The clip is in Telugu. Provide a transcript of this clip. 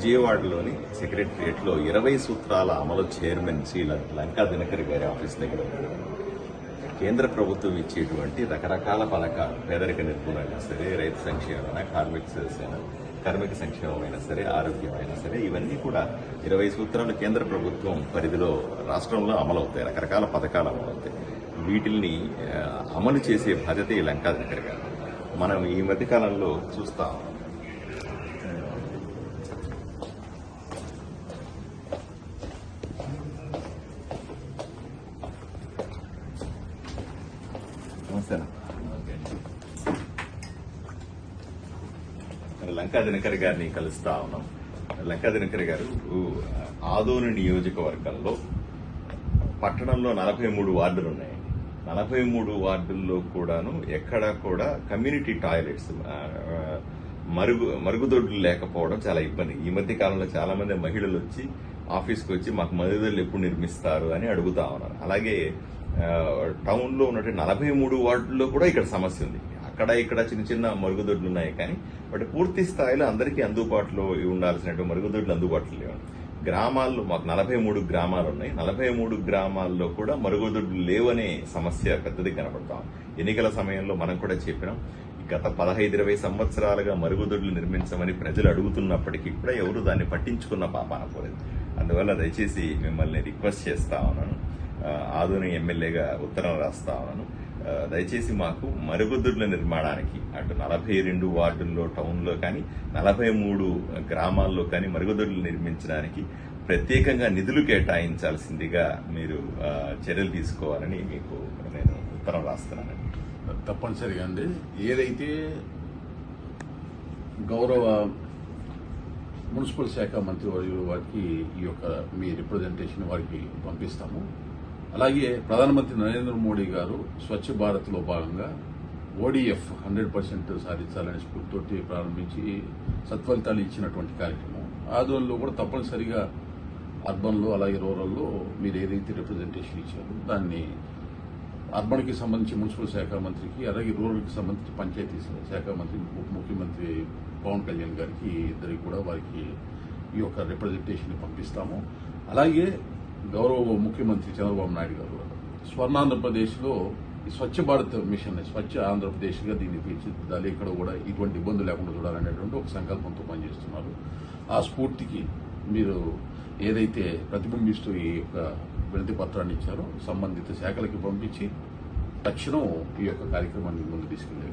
విజయవాడలోని సెక్రటరియట్లో 20 సూత్రాల అమలు చైర్మన్ శ్రీ లంకా దినకర్ గారి ఆఫీస్ దగ్గర కేంద్ర ప్రభుత్వం ఇచ్చేటువంటి రకరకాల పథకాలు పేదరిక నిర్మూలన సరే, రైతు సంక్షేమమైన, కార్మిక సంక్షేమమైనా సరే, ఆరోగ్యమైనా సరే, ఇవన్నీ కూడా 20 సూత్రాలు కేంద్ర ప్రభుత్వం పరిధిలో రాష్ట్రంలో అమలవుతాయి. రకరకాల పథకాలు అమలవుతాయి. వీటిల్ని అమలు చేసే బాధ్యత ఈ లంకా దినకర్ గారు. మనం ఈ మధ్య కాలంలో చూస్తాం. లంకా దినకర్ గారిని కలుస్తా ఉన్నాం. లంకా దినకర్ గారు ఆదోని నియోజకవర్గంలో పట్టణంలో 43 వార్డులు ఉన్నాయి. 43 వార్డుల్లో కూడాను ఎక్కడా కూడా కమ్యూనిటీ టాయిలెట్స్, మరుగుదొడ్లు లేకపోవడం చాలా ఇబ్బంది. ఈ మధ్య కాలంలో చాలా మంది మహిళలు వచ్చి ఆఫీస్కి వచ్చి మాకు మరుగుదొడ్లు ఎప్పుడు నిర్మిస్తారు అని అడుగుతా ఉన్నారు. అలాగే టౌన్ లో ఉన్నటువంటి 43 వార్డుల్లో కూడా ఇక్కడ సమస్య ఉంది. అక్కడ ఇక్కడ చిన్న చిన్న మరుగుదొడ్లు ఉన్నాయి, కానీ వాటి పూర్తి స్థాయిలో అందరికీ అందుబాటులో ఉండాల్సినటువంటి మరుగుదొడ్లు అందుబాటులో లేవు. గ్రామాల్లో మాకు 43 గ్రామాలు ఉన్నాయి. 43 గ్రామాల్లో కూడా మరుగుదొడ్లు లేవనే సమస్య పెద్దది కనబడతాం. ఎన్నికల సమయంలో మనం కూడా చెప్పినాం, గత 15-20 సంవత్సరాలుగా మరుగుదొడ్లు నిర్మించమని ప్రజలు అడుగుతున్నప్పటికీ కూడా ఎవరు దాన్ని పట్టించుకున్న పాపాన పోలేదు. అందువల్ల దయచేసి మిమ్మల్ని రిక్వెస్ట్ చేస్తా ఉన్నాను, ఆదోని ఎమ్మెల్యేగా ఉత్తరం రాస్తా ఉన్నాను, దయచేసి మాకు మరుగుదొడ్ల నిర్మాణానికి అటు 42 వార్డుల్లో టౌన్లో కానీ 43 గ్రామాల్లో కానీ మరుగుదొడ్లు నిర్మించడానికి ప్రత్యేకంగా నిధులు కేటాయించాల్సిందిగా మీరు చర్యలు తీసుకోవాలని మీకు నేను ఉత్తరం రాస్తున్నానండి. తప్పనిసరిగా అండి. ఏదైతే గౌరవ మున్సిపల్ శాఖ మంత్రి వారికి ఈ యొక్క మీ రిప్రజెంటేషన్ వారికి పంపిస్తాము. అలాగే ప్రధానమంత్రి నరేంద్ర మోడీ గారు స్వచ్ఛ భారత్లో భాగంగా ODF 100% సాధించాలనే స్ఫూర్తితోటి ప్రారంభించి సత్ఫలితాలు ఇచ్చినటువంటి కార్యక్రమం. ఆదోళనలో కూడా తప్పనిసరిగా అర్బన్లో అలాగే రూరల్లో మీరు ఏదైతే రిప్రజెంటేషన్ ఇచ్చారో దాన్ని అర్బన్కి సంబంధించి మున్సిపల్ శాఖ మంత్రికి, అలాగే రూరల్కి సంబంధించి పంచాయతీ శాఖ మంత్రి, ఉప ముఖ్యమంత్రి పవన్ కళ్యాణ్ గారికి ఇద్దరికి కూడా వారికి ఈ యొక్క రిప్రజెంటేషన్ పంపిస్తాము. అలాగే గౌరవ ముఖ్యమంత్రి చంద్రబాబు నాయుడు గారు స్వర్ణాంధ్రప్రదేశ్లో స్వచ్ఛ భారత్ మిషన్, స్వచ్ఛ ఆంధ్రప్రదేశ్గా దీన్ని తీర్చిదిద్దాలి, ఇక్కడ కూడా ఇటువంటి ఇబ్బందులు లేకుండా చూడాలనేటువంటి ఒక సంకల్పంతో పనిచేస్తున్నారు. ఆ స్ఫూర్తికి మీరు ఏదైతే ప్రతిబింబిస్తూ ఈ యొక్క వినతి పత్రాన్ని ఇచ్చారో సంబంధిత శాఖలకి పంపించి తక్షణం ఈ యొక్క కార్యక్రమాన్ని ముందు తీసుకెళ్లే